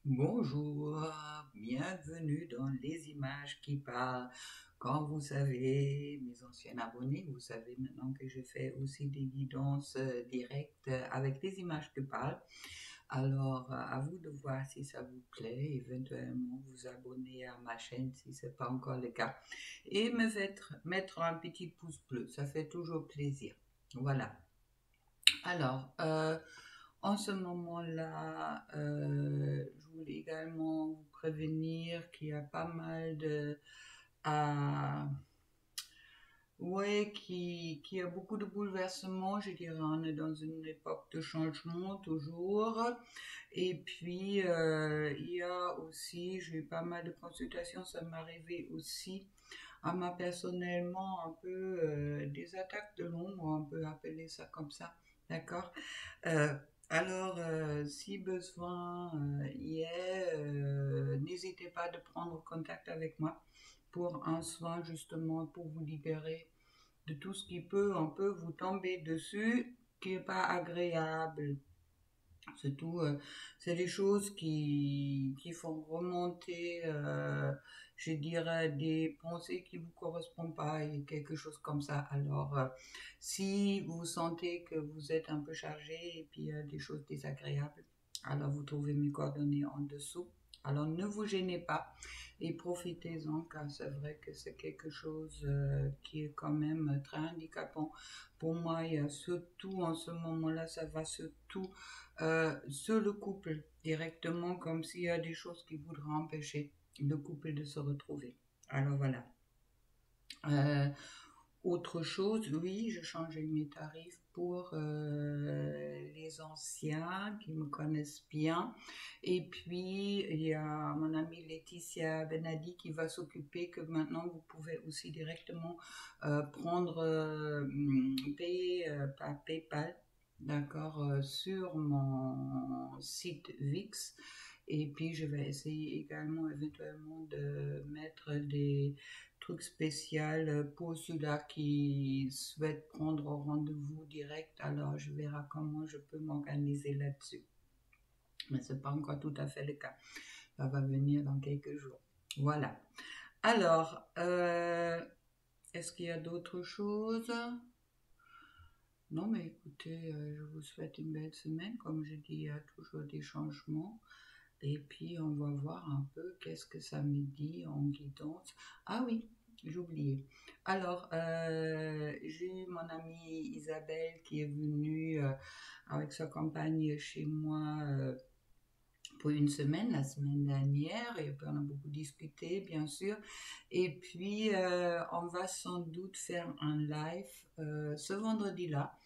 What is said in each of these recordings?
Bonjour, bienvenue dans les images qui parlent. Comme vous savez, mes anciens abonnés, vous savez maintenant que je fais aussi des guidances directes avec les images qui parlent. Alors, à vous de voir si ça vous plaît, éventuellement vous abonner à ma chaîne si ce n'est pas encore le cas. Et mettre un petit pouce bleu, ça fait toujours plaisir. Voilà. Alors, en ce moment-là, je voulais également vous prévenir qu'il y a pas mal de... euh, ouais, qui a beaucoup de bouleversements, je dirais. On est dans une époque de changement toujours. Et puis, il y a aussi, j'ai eu pas mal de consultations, ça m'est arrivé aussi à moi personnellement un peu des attaques de l'ombre, on peut appeler ça comme ça, d'accord? Euh, alors, si besoin y est, n'hésitez pas de prendre contact avec moi pour un soin justement pour vous libérer de tout ce qui peut un peu vous tomber dessus, qui n'est pas agréable. Surtout, c'est des choses qui font remonter, je dirais, des pensées qui vous correspondent pas et quelque chose comme ça. Alors, si vous sentez que vous êtes un peu chargé et puis des choses désagréables, alors vous trouvez mes coordonnées en dessous. Alors, ne vous gênez pas et profitez-en car c'est vrai que c'est quelque chose qui est quand même très handicapant. Pour moi, il y a surtout en ce moment-là, ça va surtout sur le couple directement, comme s'il y a des choses qui voudraient empêcher le couple de se retrouver. Alors voilà. Euh, Autre chose, oui, je changeais mes tarifs pour les anciens qui me connaissent bien. Et puis, il y a mon amie Laetitia Benadi qui va s'occuper que maintenant vous pouvez aussi directement prendre, payer par PayPal, d'accord, sur mon site VIX. Et puis, je vais essayer également éventuellement de mettre des truc spécial pour ceux-là qui souhaitent prendre rendez-vous direct. Alors, je verrai comment je peux m'organiser là-dessus. Mais ce n'est pas encore tout à fait le cas. Ça va venir dans quelques jours. Voilà. Alors, est-ce qu'il y a d'autres choses? Non, mais écoutez, je vous souhaite une belle semaine. Comme je dis, il y a toujours des changements. Et puis, on va voir un peu qu'est-ce que ça me dit en guidance. Ah oui, j'ai oublié. Alors, j'ai eu mon amie Isabelle qui est venue avec sa compagne chez moi pour une semaine, la semaine dernière, et puis on a beaucoup discuté, bien sûr. Et puis, on va sans doute faire un live ce vendredi-là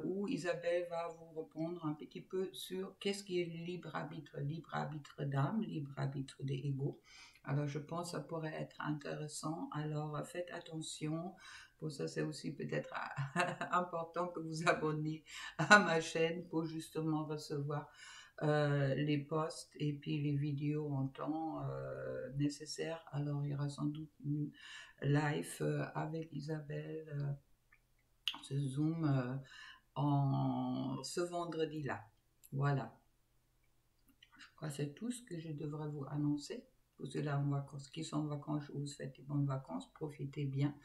où Isabelle va vous répondre un petit peu sur qu'est-ce qui est libre arbitre d'âme, libre arbitre des égos. Alors je pense que ça pourrait être intéressant. Alors faites attention. Pour ça, c'est aussi peut-être important que vous abonnez à ma chaîne pour justement recevoir les posts et puis les vidéos en temps nécessaire. Alors il y aura sans doute une live avec Isabelle, ce Zoom ce vendredi-là. Voilà. Je crois que c'est tout ce que je devrais vous annoncer. Pour ceux-là en vacances, qui sont en vacances, je vous souhaite de bonnes vacances. Profitez bien.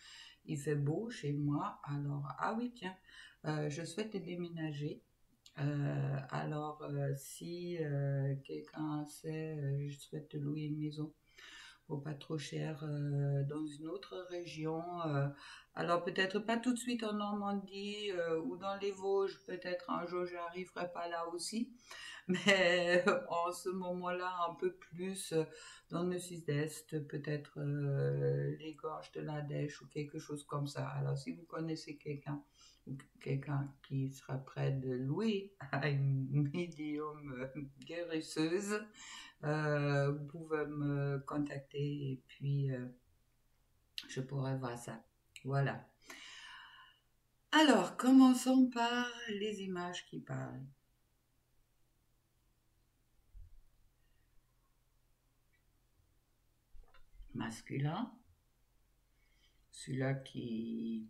Il fait beau chez moi. Alors, ah oui, tiens, je souhaite déménager. Alors, si quelqu'un sait, je souhaite louer une maison pour pas trop cher dans une autre région. Alors peut-être pas tout de suite en Normandie ou dans les Vosges, peut-être un jour j'arriverai pas là aussi, mais en ce moment-là un peu plus dans le sud-est, peut-être les gorges de la Dèche ou quelque chose comme ça. Alors si vous connaissez quelqu'un ou quelqu'un qui sera prêt de louer à une médium guérisseuse, vous pouvez me contacter et puis je pourrai voir ça. Voilà. Alors, commençons par les images qui parlent. Masculin, celui-là qui,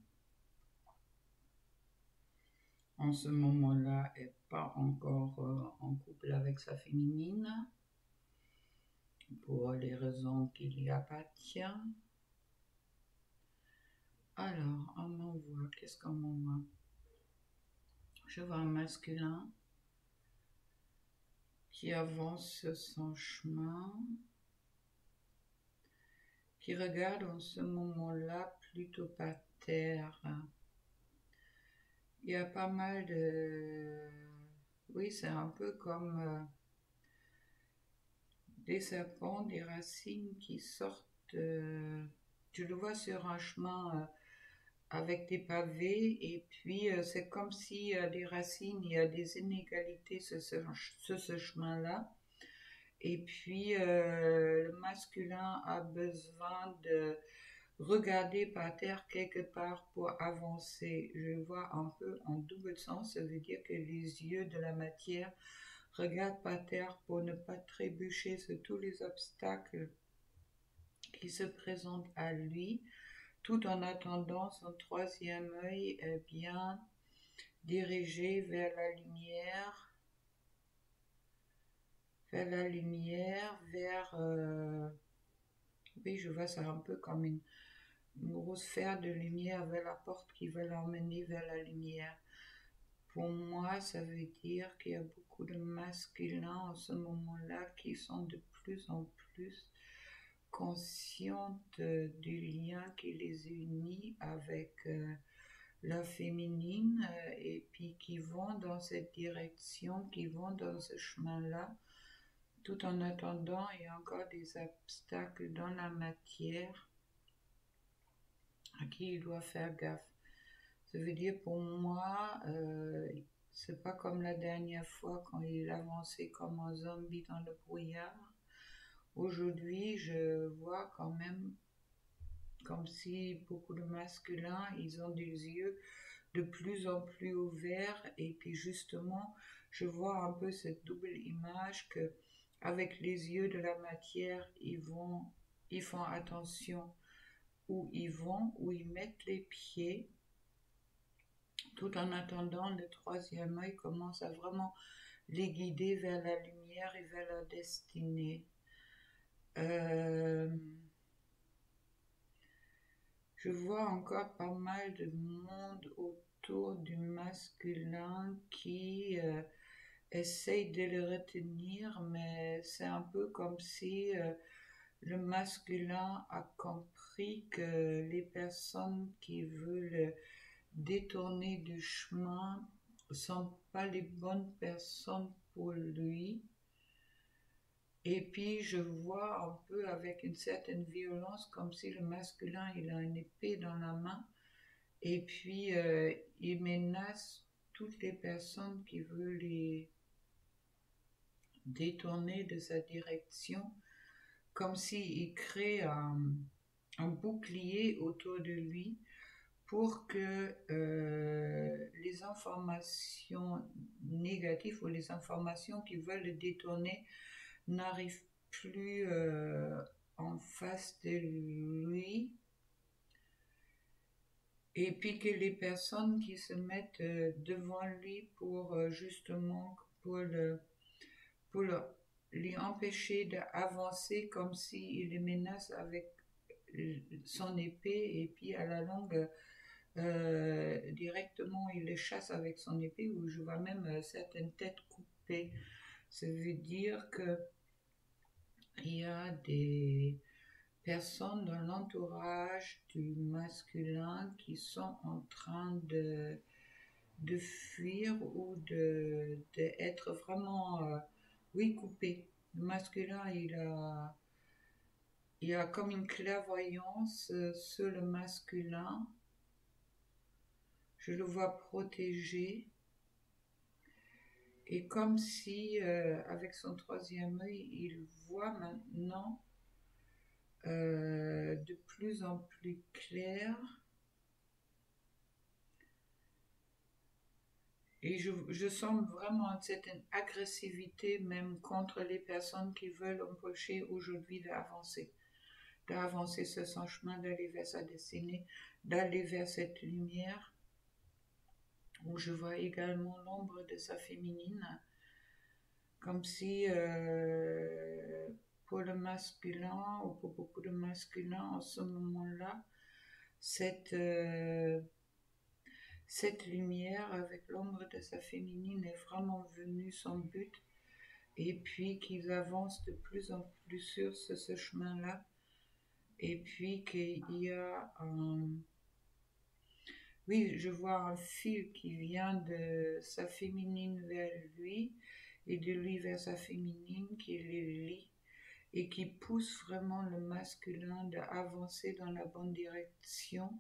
en ce moment-là, est pas encore en couple avec sa féminine. pour les raisons qu'il y appartient. Alors, on m'envoie, qu'est-ce qu'on m'envoie? Je vois un masculin qui avance son chemin, qui regarde en ce moment-là plutôt par terre. Il y a pas mal de... Oui, c'est un peu comme des serpents, des racines qui sortent. Tu le vois sur un chemin avec des pavés, et puis c'est comme si des racines, il y a des inégalités sur ce chemin-là. Et puis le masculin a besoin de regarder par terre quelque part pour avancer. Je le vois un peu en double sens, ça veut dire que les yeux de la matière regardent par terre pour ne pas trébucher sur tous les obstacles qui se présentent à lui, tout en attendant son troisième œil est bien dirigé vers la lumière, oui, je vois ça un peu comme une grosse sphère de lumière vers la porte qui va l'emmener vers la lumière. Pour moi, ça veut dire qu'il y a beaucoup de masculins en ce moment-là qui sont de plus en plus conscients du lien qui les unit avec la féminine, et puis qui vont dans cette direction, qui vont dans ce chemin-là, tout en attendant, il y a encore des obstacles dans la matière à qui il doit faire gaffe. Ça veut dire pour moi, c'est pas comme la dernière fois quand il avançait comme un zombie dans le brouillard. Aujourd'hui, je vois quand même comme si beaucoup de masculins, ils ont des yeux de plus en plus ouverts, et puis justement, je vois un peu cette double image que avec les yeux de la matière, ils font attention où ils vont, où ils mettent les pieds, tout en attendant le troisième œil commence à vraiment les guider vers la lumière et vers la destinée. Je vois encore pas mal de monde autour du masculin qui essaye de le retenir, mais c'est un peu comme si le masculin a compris que les personnes qui veulent détourner du chemin ne sont pas les bonnes personnes pour lui. Et puis je vois un peu avec une certaine violence comme si le masculin il a une épée dans la main, et puis il menace toutes les personnes qui veulent les détourner de sa direction, comme s'il crée un bouclier autour de lui pour que les informations négatives ou les informations qui veulent le détourner n'arrivent plus en face de lui, et puis que les personnes qui se mettent devant lui pour justement pour lui empêcher d'avancer, comme s'il les menace avec son épée, et puis à la longue directement il les chasse avec son épée, où je vois même certaines têtes coupées. Ça veut dire que il y a des personnes dans l'entourage du masculin qui sont en train de fuir ou d'être vraiment, oui, coupés. Le masculin, il a comme une clairvoyance sur le masculin. Je le vois protégé. Et comme si, avec son troisième œil, il voit maintenant de plus en plus clair. Et je sens vraiment une certaine agressivité même contre les personnes qui veulent empêcher aujourd'hui d'avancer sur son chemin, d'aller vers sa destinée, d'aller vers cette lumière, où je vois également l'ombre de sa féminine, comme si pour le masculin, ou pour beaucoup de masculins en ce moment-là, cette, cette lumière avec l'ombre de sa féminine est vraiment venue son but, et puis qu'ils avancent de plus en plus sur ce chemin-là, et puis qu'il y a un... Oui, je vois un fil qui vient de sa féminine vers lui, et de lui vers sa féminine qui les lie, et qui pousse vraiment le masculin d'avancer dans la bonne direction.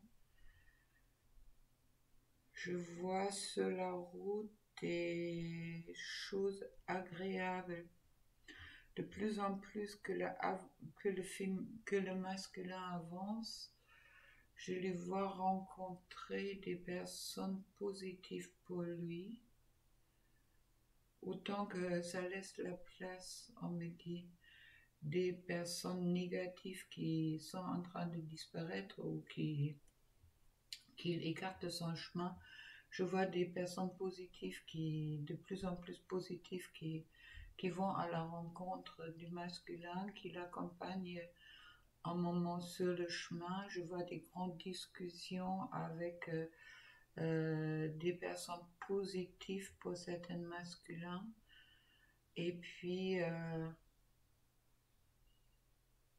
Je vois sur la route des choses agréables. De plus en plus que le masculin avance, je les vois rencontrer des personnes positives pour lui, autant que ça laisse la place, on me dit, des personnes négatives qui sont en train de disparaître ou qui écartent son chemin. Je vois des personnes positives de plus en plus positives qui vont à la rencontre du masculin, qui l'accompagnent un moment sur le chemin. Je vois des grandes discussions avec des personnes positives pour certains masculins. Et puis,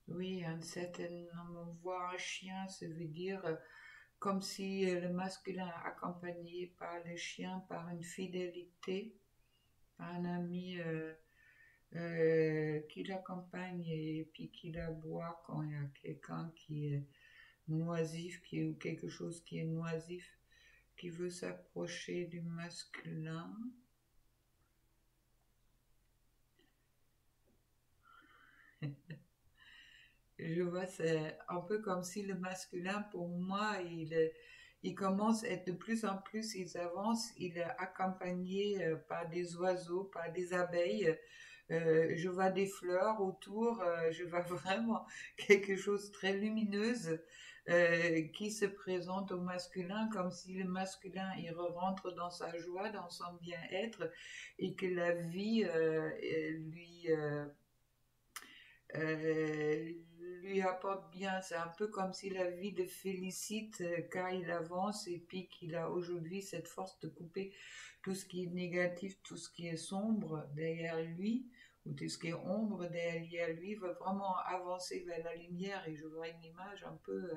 oui, on voit un chien, ça veut dire comme si le masculin accompagné par le chien, par une fidélité, par un ami qui l'accompagne et puis qui l'aboie quand il y a quelqu'un qui est noisif, ou quelque chose qui est noisif, qui veut s'approcher du masculin. Je vois, c'est un peu comme si le masculin, pour moi, il commence à être de plus en plus, il avance, il est accompagné par des oiseaux, par des abeilles. Je vois des fleurs autour, je vois vraiment quelque chose de très lumineuse qui se présente au masculin, comme si le masculin, il rentre dans sa joie, dans son bien-être, et que la vie euh, lui apporte bien. C'est un peu comme si la vie le félicite car il avance, et puis qu'il a aujourd'hui cette force de couper tout ce qui est négatif, tout ce qui est sombre derrière lui, ou tout ce qui est ombre derrière lui, va vraiment avancer vers la lumière. Et je vois une image un peu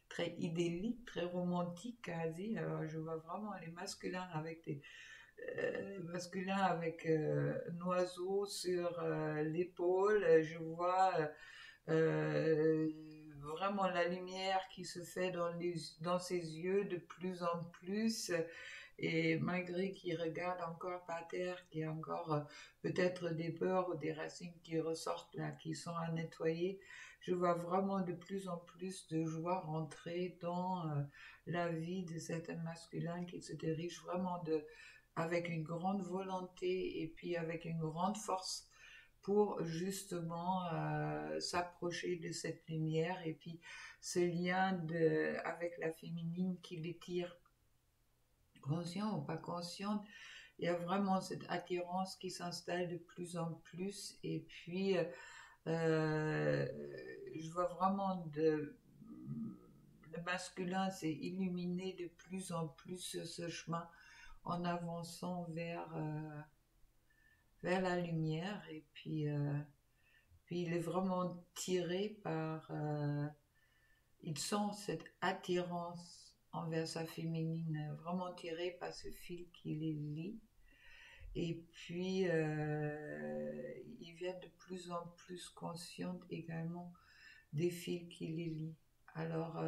très idyllique, très romantique quasi. Alors je vois vraiment les masculins avec un oiseau sur l'épaule. Je vois euh, vraiment la lumière qui se fait dans ses yeux de plus en plus. Et malgré qu'il regarde encore par terre, qu'il y a encore peut-être des peurs ou des racines qui ressortent là, qui sont à nettoyer, je vois vraiment de plus en plus de joie rentrer dans la vie de cet masculin qui se dirige vraiment avec une grande volonté et puis avec une grande force pour justement s'approcher de cette lumière, et puis ce lien avec la féminine qui les tire, conscient ou pas consciente. Il y a vraiment cette attirance qui s'installe de plus en plus, et puis je vois vraiment le masculin s'est illuminé de plus en plus sur ce chemin en avançant vers la lumière, et puis il est vraiment tiré par... il sent cette attirance envers sa féminine, vraiment tiré par ce fil qui les lie. Et puis, il vient de plus en plus conscient également des fils qui les lient. Alors,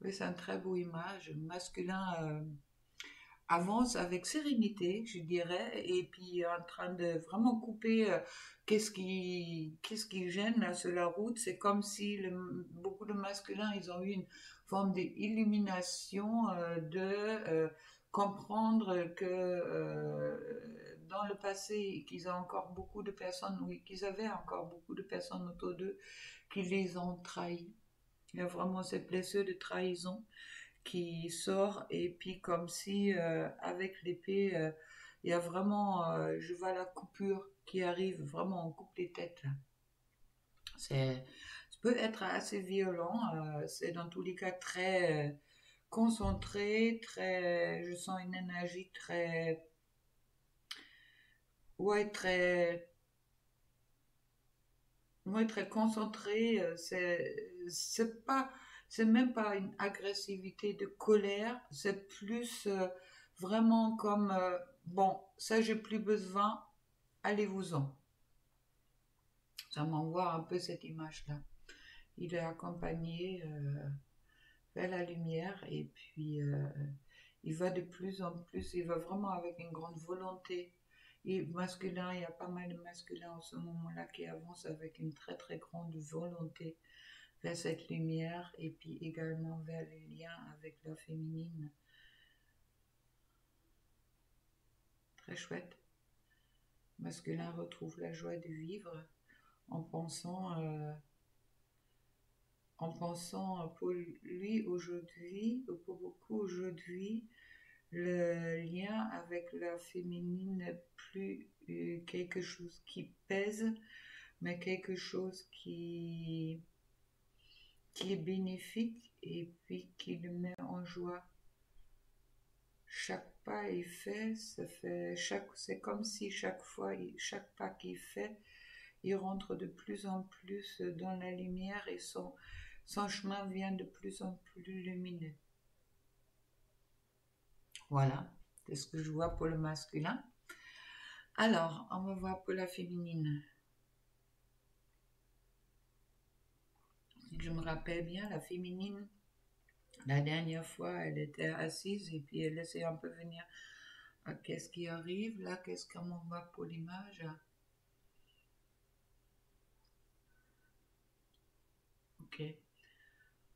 oui, c'est une très beau image. Masculin avance avec sérénité, je dirais, et puis en train de vraiment couper qu'est-ce qui gêne là sur la route. C'est comme si beaucoup de masculins, ils ont eu une forme d'illumination de comprendre que dans le passé, qu'ils ont encore beaucoup de personnes, oui, qu'ils avaient encore beaucoup de personnes autour d'eux qui les ont trahis. Il y a vraiment cette blessure de trahison qui sort, et puis comme si avec l'épée Il y a vraiment, je vois la coupure qui arrive, vraiment on coupe les têtes là. Ça peut être assez violent, c'est dans tous les cas très concentré, très, je sens une énergie très, ouais, très concentrée. C'est pas, c'est même pas une agressivité de colère, c'est plus vraiment comme, bon, ça j'ai plus besoin, allez-vous-en. Ça m'envoie un peu cette image-là. Il est accompagné vers la lumière et puis il va de plus en plus, il va vraiment avec une grande volonté. Et masculin, il y a pas mal de masculins en ce moment-là qui avancent avec une très très grande volonté vers cette lumière et puis également vers les liens avec la féminine. Très chouette. Masculin retrouve la joie de vivre en pensant pour lui aujourd'hui, ou pour beaucoup aujourd'hui, le lien avec la féminine n'est plus quelque chose qui pèse, mais quelque chose qui est bénéfique et puis qui le met en joie. Chaque pas est fait, c'est comme si chaque fois, chaque pas qu'il fait, il rentre de plus en plus dans la lumière et son chemin vient de plus en plus lumineux. Voilà, c'est ce que je vois pour le masculin. Alors, on va voir pour la féminine. Si je me rappelle bien, la féminine, la dernière fois, elle était assise et puis elle laissait un peu venir. Qu'est-ce qui arrive là? Qu'est-ce qu'on voit pour l'image? Ok.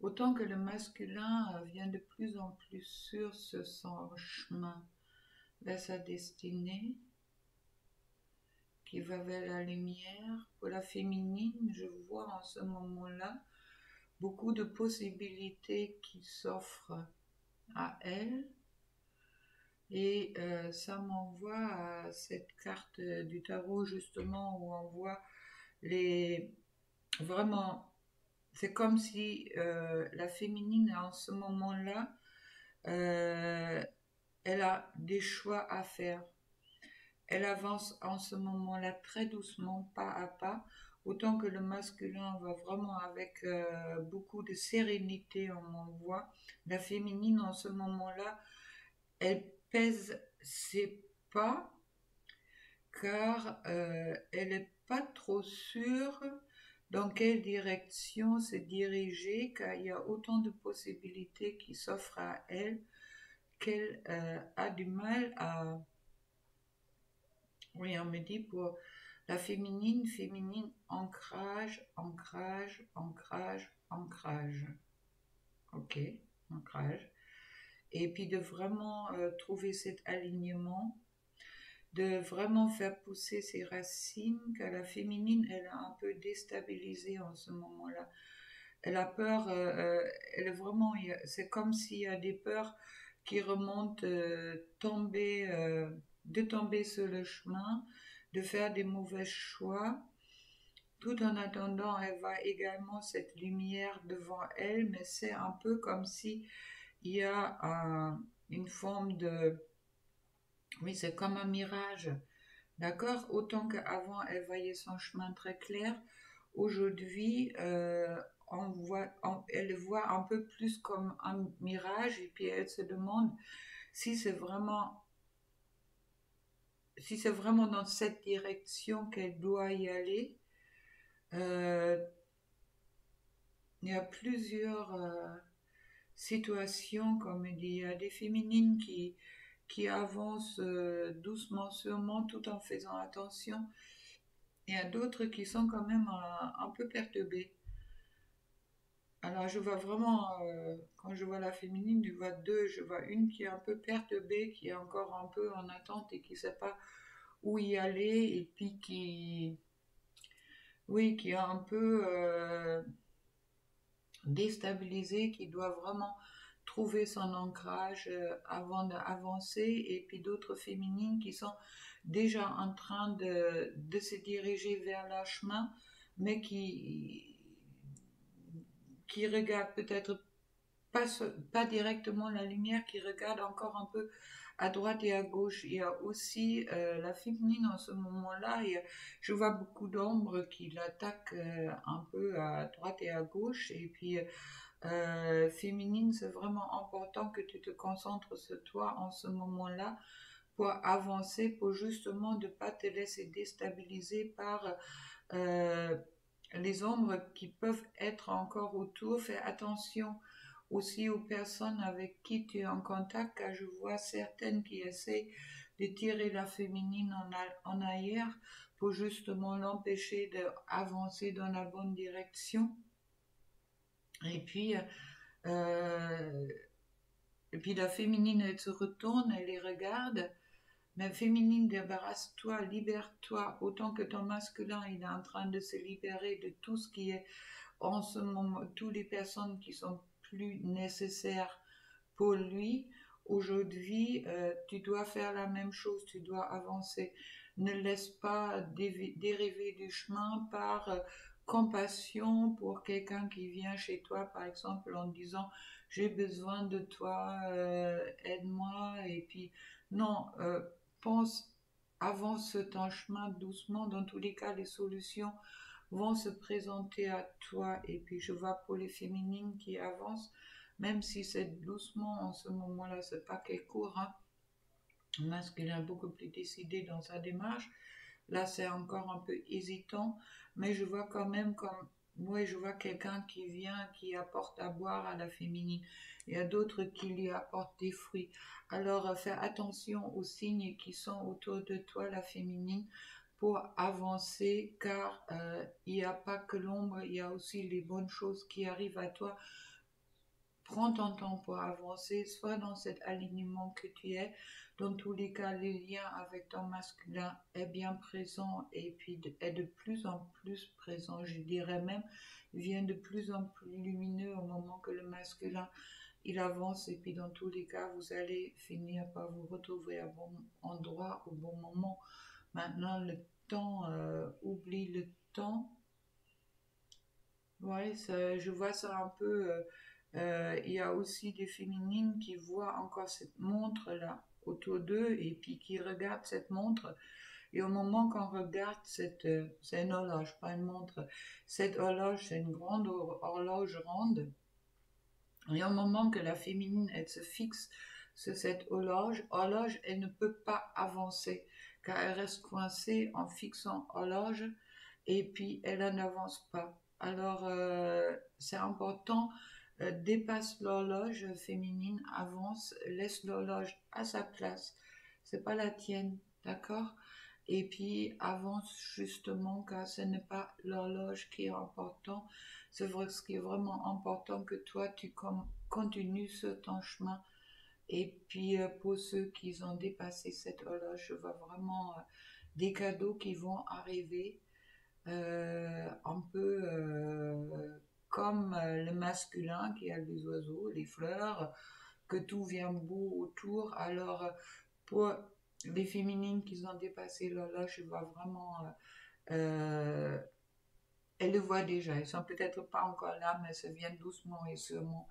Autant que le masculin vient de plus en plus sur son chemin vers sa destinée, qui va vers la lumière. Pour la féminine, je vois en ce moment-là beaucoup de possibilités qui s'offrent à elle. Et ça m'envoie à cette carte du tarot justement où on voit les... Vraiment, c'est comme si la féminine en ce moment-là, elle a des choix à faire. Elle avance en ce moment-là très doucement, pas à pas, autant que le masculin va vraiment avec beaucoup de sérénité, on m'envoie. La féminine en ce moment-là, elle pèse ses pas car elle n'est pas trop sûre dans quelle direction se diriger, car il y a autant de possibilités qui s'offrent à elle qu'elle a du mal à... Oui, on me dit pour la féminine, ancrage, ancrage, ancrage, ancrage. Ok, ancrage. Et puis de vraiment trouver cet alignement, de vraiment faire pousser ses racines, car la féminine, elle est un peu déstabilisée en ce moment-là. Elle a peur, elle est vraiment, c'est comme s'il y a des peurs qui remontent, de tomber sur le chemin, de faire des mauvais choix. Tout en attendant, elle voit également cette lumière devant elle, mais c'est un peu comme si il y a une forme de... Oui, c'est comme un mirage. D'accord? Autant qu'avant, elle voyait son chemin très clair, aujourd'hui, elle le voit un peu plus comme un mirage et puis elle se demande si c'est vraiment, si c'est vraiment dans cette direction qu'elle doit y aller. Euh, il y a plusieurs situations, comme il dit, il y a des féminines qui avancent doucement, sûrement, tout en faisant attention. Il y a d'autres qui sont quand même un peu perturbées. Alors je vois vraiment, quand je vois la féminine, je vois deux. Je vois une qui est un peu perturbée, qui est encore un peu en attente et qui ne sait pas où y aller, et puis oui, qui est un peu déstabilisée, qui doit vraiment trouver son ancrage avant d'avancer, et puis d'autres féminines qui sont déjà en train de se diriger vers leur chemin, mais qui regardent peut-être pas directement la lumière, qui regardent encore un peu à droite et à gauche. Il y a aussi la féminine en ce moment-là, je vois beaucoup d'ombres qui l'attaquent un peu à droite et à gauche, et puis féminine, c'est vraiment important que tu te concentres sur toi en ce moment-là pour avancer, pour justement ne pas te laisser déstabiliser par euh, les ombres qui peuvent être encore autour. Fais attention aussi aux personnes avec qui tu es en contact, car je vois certaines qui essaient de tirer la féminine en arrière pour justement l'empêcher d'avancer dans la bonne direction. Et puis, euh, et puis la féminine, elle se retourne, elle les regarde. Mais féminine, débarrasse-toi, libère-toi, autant que ton masculin, il est en train de se libérer de tout ce qui est en ce moment, toutes les personnes qui sont plus nécessaires pour lui. Aujourd'hui, tu dois faire la même chose, tu dois avancer. Ne laisse pas dériver du chemin par compassion pour quelqu'un qui vient chez toi, par exemple, en disant j'ai besoin de toi, aide-moi. Et puis, non, pense, avance ton chemin doucement. Dans tous les cas, les solutions vont se présenter à toi. Et puis, je vois pour les féminines qui avancent, même si c'est doucement en ce moment-là, c'est pas qu'elle court, hein. Le masculin est beaucoup plus décidé dans sa démarche. Là, c'est encore un peu hésitant, mais je vois quand même comme, ouais, je vois quelqu'un qui vient, qui apporte à boire à la féminine. Il y a d'autres qui lui apportent des fruits. Alors, fais attention aux signes qui sont autour de toi, la féminine, pour avancer, car il n'y a pas que l'ombre, il y a aussi les bonnes choses qui arrivent à toi. Prends ton temps pour avancer, sois dans cet alignement que tu es. Dans tous les cas, le lien avec ton masculin est bien présent, et puis est de plus en plus présent, je dirais même, vient de plus en plus lumineux au moment que le masculin il avance, et puis dans tous les cas, vous allez finir par vous retrouver à bon endroit au bon moment. Maintenant, le temps, oublie le temps. Ouais, je vois ça un peu. Il y a aussi des féminines qui voient encore cette montre-là autour d'eux, et puis qui regardent cette montre. Et au moment qu'on regarde c'est une horloge, pas une montre. Cette horloge, c'est une grande horloge ronde. Et au moment que la féminine, elle se fixe sur cette horloge, elle ne peut pas avancer, car elle reste coincée en fixant horloge, et puis elle n'avance pas. Alors, c'est important, dépasse l'horloge féminine, avance, laisse l'horloge à sa place. C'est pas la tienne, d'accord? Et puis avance justement, car ce n'est pas l'horloge qui est important. C'est vrai que ce qui est vraiment important, que toi tu continues sur ton chemin. Et puis pour ceux qui ont dépassé cette horloge, je vois vraiment des cadeaux qui vont arriver, un peu comme le masculin qui a les oiseaux, les fleurs, que tout vient beau autour. Alors pour les féminines qui ont dépassé l'horloge, je vois vraiment, euh, elles le voient déjà. Elles sont peut-être pas encore là, mais ça vient doucement et sûrement.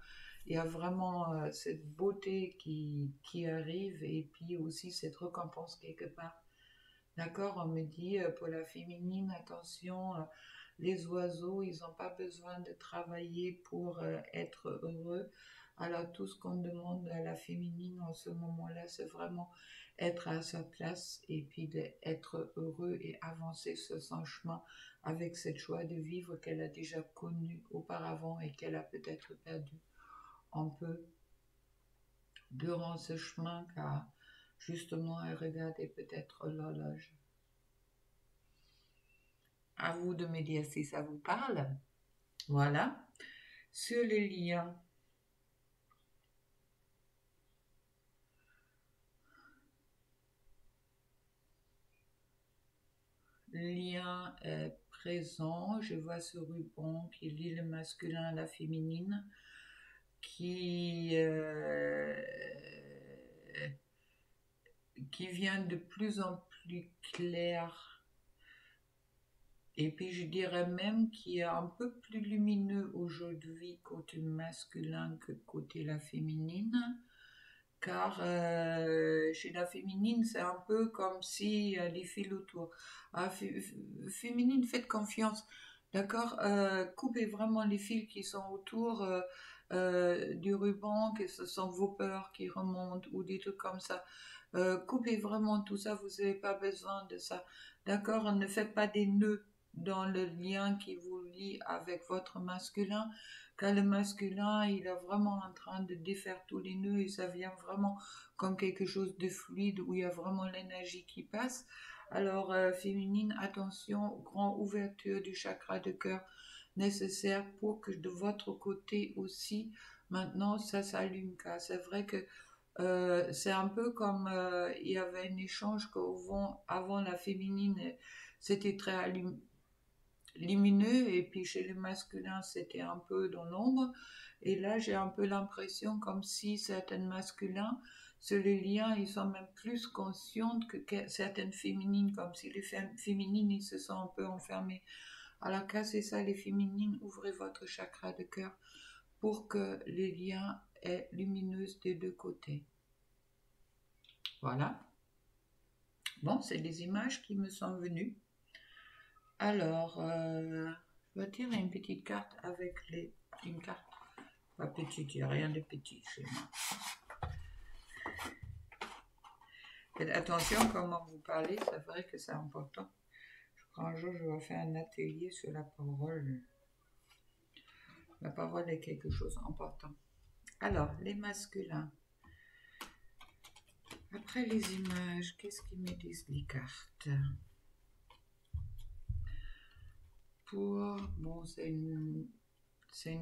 Il y a vraiment cette beauté qui arrive, et puis aussi cette récompense quelque part. D'accord, on me dit pour la féminine, attention, les oiseaux, ils n'ont pas besoin de travailler pour être heureux. Alors tout ce qu'on demande à la féminine en ce moment-là, c'est vraiment être à sa place, et puis d'être heureux et avancer sur son chemin avec cette joie de vivre qu'elle a déjà connue auparavant et qu'elle a peut-être perdu un peu durant ce chemin, car justement elle regardait peut-être l'horloge. À vous de me dire si ça vous parle. Voilà. Sur le lien est présent. Je vois ce ruban qui lie le masculin à la féminine, qui vient de plus en plus clair. Et puis je dirais même qu'il est un peu plus lumineux aujourd'hui côté masculin que côté la féminine. Car chez la féminine, c'est un peu comme si les fils autour. Ah, féminine, faites confiance. D'accord? Coupez vraiment les fils qui sont autour du ruban, que ce sont vos peurs qui remontent ou des trucs comme ça. Coupez vraiment tout ça, vous n'avez pas besoin de ça. D'accord? Ne faites pas des nœuds dans le lien qui vous lie avec votre masculin, car le masculin, il est vraiment en train de défaire tous les nœuds et ça vient vraiment comme quelque chose de fluide où il y a vraiment l'énergie qui passe. Alors, féminine, attention, grande ouverture du chakra de cœur nécessaire pour que de votre côté aussi, maintenant, ça s'allume. Car c'est vrai que c'est un peu comme il y avait un échange avant la féminine, c'était très lumineux et puis chez les masculins c'était un peu dans l'ombre et là j'ai un peu l'impression comme si certains masculins sur les liens ils sont même plus conscients que certaines féminines, comme si les féminines ils se sont un peu enfermées. Alors cas c'est ça, les féminines, ouvrez votre chakra de cœur pour que les liens aient lumineuse des deux côtés. Voilà, bon, c'est des images qui me sont venues. Alors, je vais tirer une petite carte avec une carte. Pas petite, il n'y a rien de petit chez moi. Faites attention comment vous parlez, c'est vrai que c'est important. Je crois un jour je vais faire un atelier sur la parole. La parole est quelque chose d'important. Alors, les masculins. Après les images, qu'est-ce qu'ils me disent les cartes? Bon, c'est une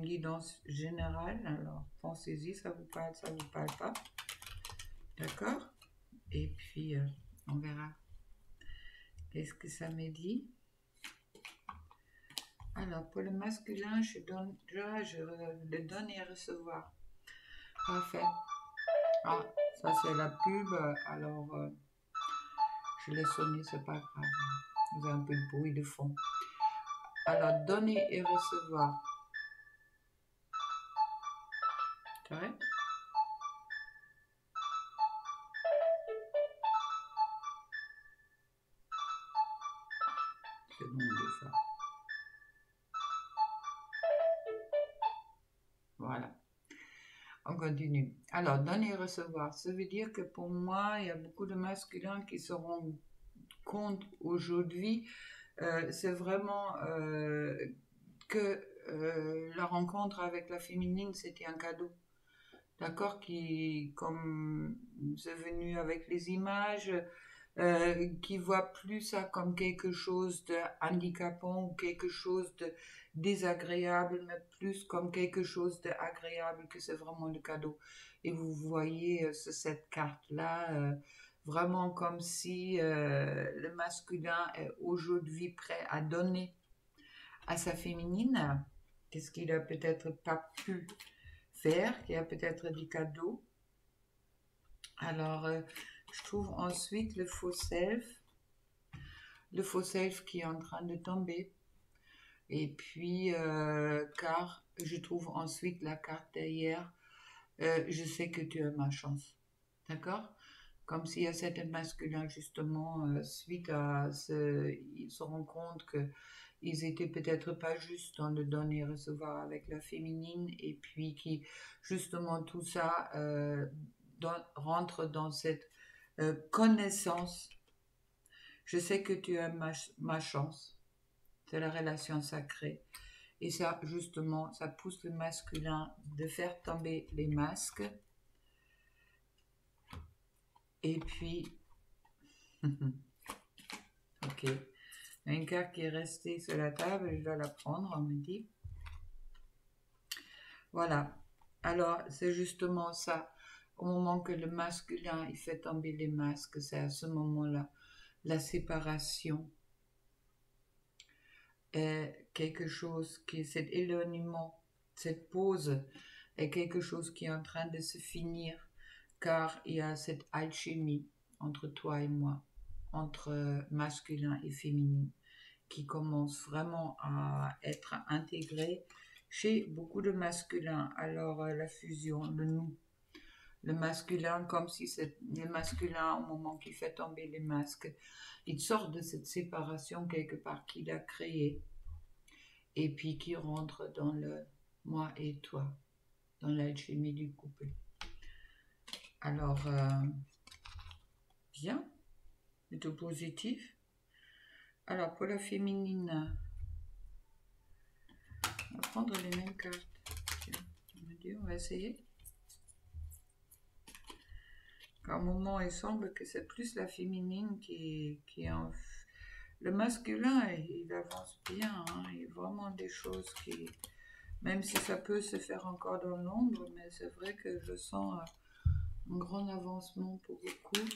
guidance générale, alors pensez-y, ça vous parle pas. D'accord? Et puis, on verra. Qu'est-ce que ça me dit? Alors, pour le masculin, je le donne et recevoir. Parfait. Ah, ça c'est la pub, alors je l'ai sonné, c'est pas grave. Vous avez un peu de bruit de fond. Alors, donner et recevoir. C'est vrai? C'est bon des fois. Voilà. On continue. Alors, donner et recevoir. Ça veut dire que pour moi, il y a beaucoup de masculins qui se rendent compte aujourd'hui, c'est vraiment que la rencontre avec la féminine, c'était un cadeau. D'accord? Comme c'est venu avec les images, qui voit plus ça comme quelque chose de handicapant ou quelque chose de désagréable, mais plus comme quelque chose d'agréable, que c'est vraiment le cadeau. Et vous voyez cette carte-là, vraiment comme si le masculin est aujourd'hui prêt à donner à sa féminine, qu'est-ce qu'il a peut-être pas pu faire, qui a peut-être des cadeaux. Alors, je trouve ensuite le faux self qui est en train de tomber. Et puis, car je trouve ensuite la carte derrière, je sais que tu as ma chance. D'accord? Comme s'il y a certains masculins, justement, suite à ils se rendent compte qu'ils étaient peut-être pas juste dans le donner et recevoir avec la féminine, et puis qui, justement, tout ça rentre dans cette connaissance. Je sais que tu as ma chance. C'est la relation sacrée. Et ça, justement, ça pousse le masculin de faire tomber les masques. Et puis, ok, une carte qui est restée sur la table, je dois la prendre, on me dit. Voilà, alors c'est justement ça. Au moment que le masculin il fait tomber les masques, c'est à ce moment-là, la séparation est quelque chose qui, cet éloignement, cette pause est quelque chose qui est en train de se finir, car il y a cette alchimie entre toi et moi, entre masculin et féminin, qui commence vraiment à être intégrée chez beaucoup de masculins. Alors la fusion, le nous, le masculin, comme si c'est le masculin au moment qu'il fait tomber les masques, il sort de cette séparation quelque part qu'il a créée et puis qui rentre dans le moi et toi, dans l'alchimie du couple. Alors, bien, plutôt positif. Alors, pour la féminine, on va prendre les mêmes cartes. Tiens, on va essayer. À un moment, il semble que c'est plus la féminine qui est en... Le masculin, il avance bien. Hein, il y a vraiment des choses qui... Même si ça peut se faire encore dans l'ombre, mais c'est vrai que je sens un grand avancement pour beaucoup.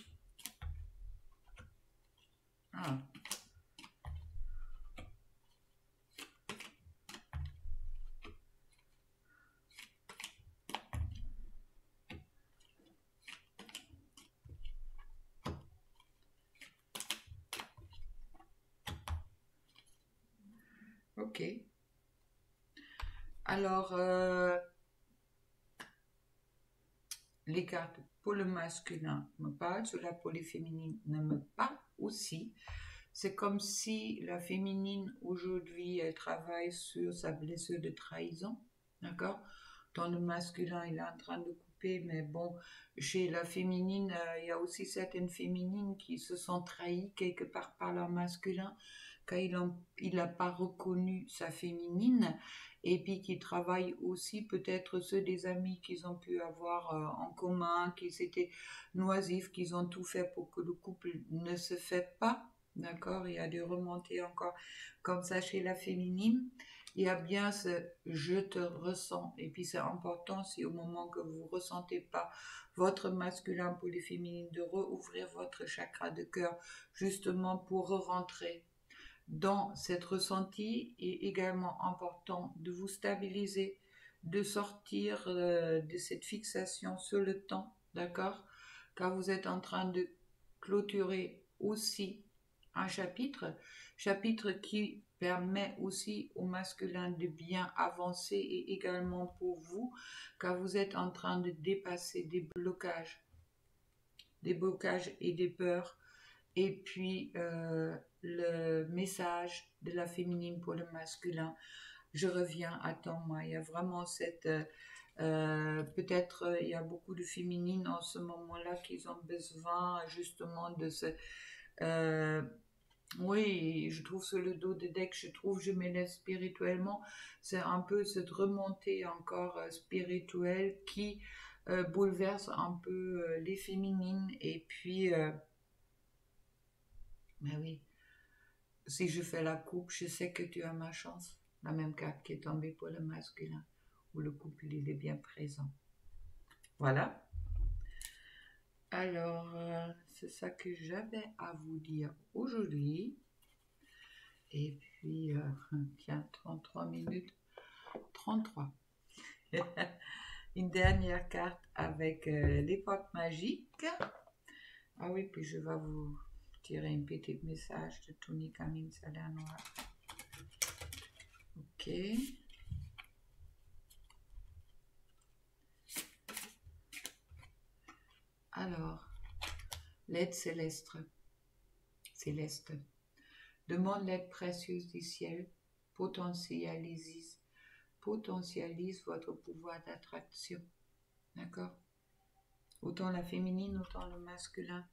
Ah. Ok. Alors, les cartes pour le masculin me parlent, cela pour les féminines ne me parle aussi. C'est comme si la féminine aujourd'hui, elle travaille sur sa blessure de trahison, d'accord? Dans le masculin, il est en train de couper, mais bon, chez la féminine, il y a aussi certaines féminines qui se sont trahies quelque part par leur masculin, car il n'a pas reconnu sa féminine, et puis qui travaillent aussi peut-être ceux des amis qu'ils ont pu avoir en commun, qui s'étaient noisifs, qu'ils ont tout fait pour que le couple ne se fait pas. D'accord, il y a des remontées encore comme ça chez la féminine. Il y a bien ce je te ressens. Et puis c'est important si au moment que vous ne ressentez pas votre masculin pour les féminines, de rouvrir votre chakra de cœur justement pour rentrer dans cette ressenti. Et également important de vous stabiliser, de sortir de cette fixation sur le temps, d'accord? Car vous êtes en train de clôturer aussi un chapitre qui permet aussi au masculin de bien avancer et également pour vous, car vous êtes en train de dépasser des blocages et des peurs. Et puis le message de la féminine pour le masculin, je reviens à temps, moi, il y a vraiment cette... peut-être il y a beaucoup de féminines en ce moment-là qui ont besoin justement de ce... oui, je trouve sur le dos de deck, je m'élève spirituellement. C'est un peu cette remontée encore spirituelle qui bouleverse un peu les féminines. Et puis, mais oui, si je fais la coupe, je sais que tu as ma chance. La même carte qui est tombée pour le masculin, où le couple il est bien présent. Voilà. Alors, c'est ça que j'avais à vous dire aujourd'hui. Et puis, tiens, 33 minutes 33. Une dernière carte avec l'époque magique. Ah oui, puis je vais vous tirer un petit message de Tony Camille Salaire Noir. Ok. Alors, l'aide céleste. Demande l'aide précieuse du ciel. Potentialise votre pouvoir d'attraction. D'accord? Autant la féminine, autant le masculin.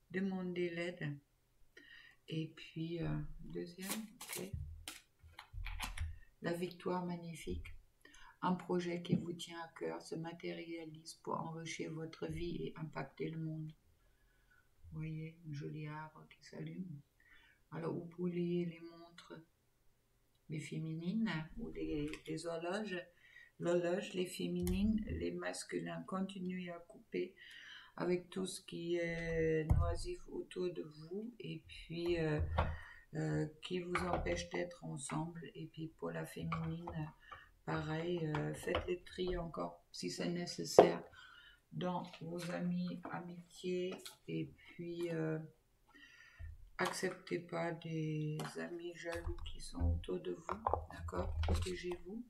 Demandez l'aide. Et puis, deuxième, ok. La victoire magnifique. Un projet qui vous tient à cœur se matérialise pour enrichir votre vie et impacter le monde. Vous voyez, un joli arbre qui s'allume. Alors, vous pouvez les montres, les féminines ou les horloges. L'horloge, les féminines, les masculins. Continuez à couper avec tout ce qui est noisif autour de vous et puis qui vous empêche d'être ensemble. Et puis pour la féminine, pareil, faites le tri encore si c'est nécessaire dans vos amis, amitiés, et puis acceptez pas des amis jaloux qui sont autour de vous, d'accord? Protégez-vous,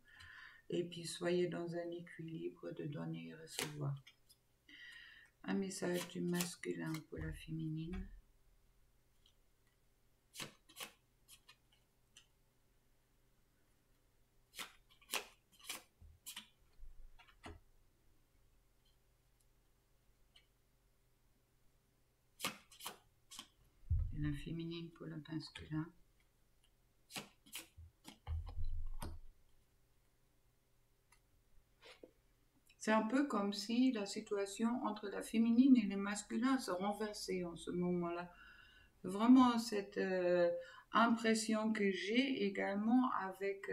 et puis soyez dans un équilibre de donner et recevoir. Un message du masculin pour la féminine. Et la féminine pour le masculin. C'est un peu comme si la situation entre la féminine et le masculin se renversait en ce moment-là. Vraiment cette impression que j'ai également avec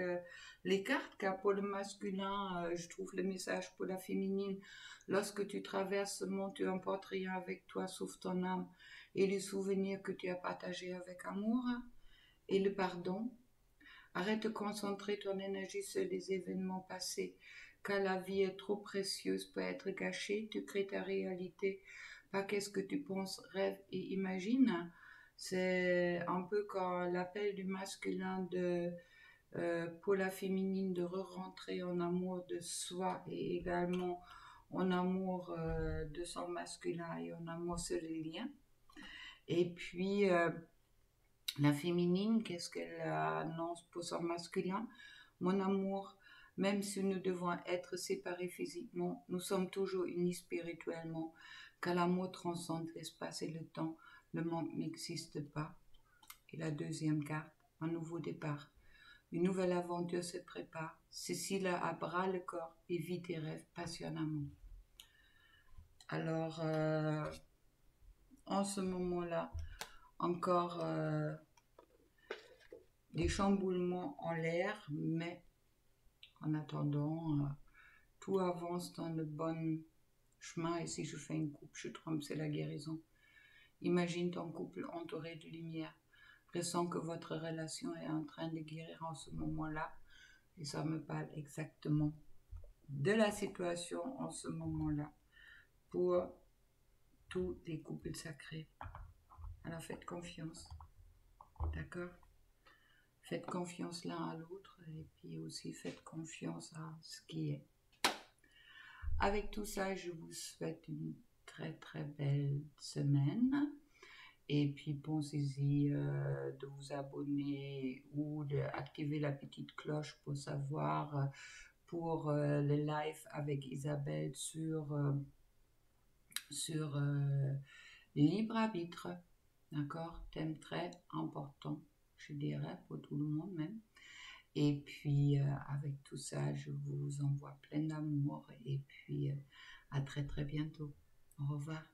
les cartes, car pour le masculin, je trouve le message pour la féminine. Lorsque tu traverses ce monde, tu n'emportes rien avec toi sauf ton âme et les souvenirs que tu as partagés avec amour et le pardon. Arrête de concentrer ton énergie sur les événements passés, car la vie est trop précieuse pour être gâchée. Tu crées ta réalité, pas qu'est-ce que tu penses, rêves et imagines. C'est un peu comme l'appel du masculin pour la féminine de re-rentrer en amour de soi et également en amour de son masculin et en amour sur les liens. Et puis, la féminine, qu'est-ce qu'elle annonce pour son masculin? Mon amour, même si nous devons être séparés physiquement, nous sommes toujours unis spirituellement, car l'amour transcende l'espace et le temps. Le monde n'existe pas. Et la deuxième carte, un nouveau départ. Une nouvelle aventure se prépare. Cécile à bras le corps et vit tes rêves passionnément. Alors, en ce moment-là, encore des chamboulements en l'air, mais en attendant, tout avance dans le bon chemin. Et si je fais une coupe, je trompe, c'est la guérison. Imagine ton couple entouré de lumière. Ressens que votre relation est en train de guérir en ce moment-là. Et ça me parle exactement de la situation en ce moment-là pour tous les couples sacrés. Alors faites confiance, d'accord? Faites confiance l'un à l'autre et puis aussi faites confiance à ce qui est. Avec tout ça, je vous souhaite une très très belle semaine. Et puis pensez-y de vous abonner ou d'activer la petite cloche pour savoir pour le live avec Isabelle sur libre arbitre. D'accord? Thème très important, je dirais, pour tout le monde même. Et puis, avec tout ça, je vous envoie plein d'amour et puis à très très bientôt. Au revoir.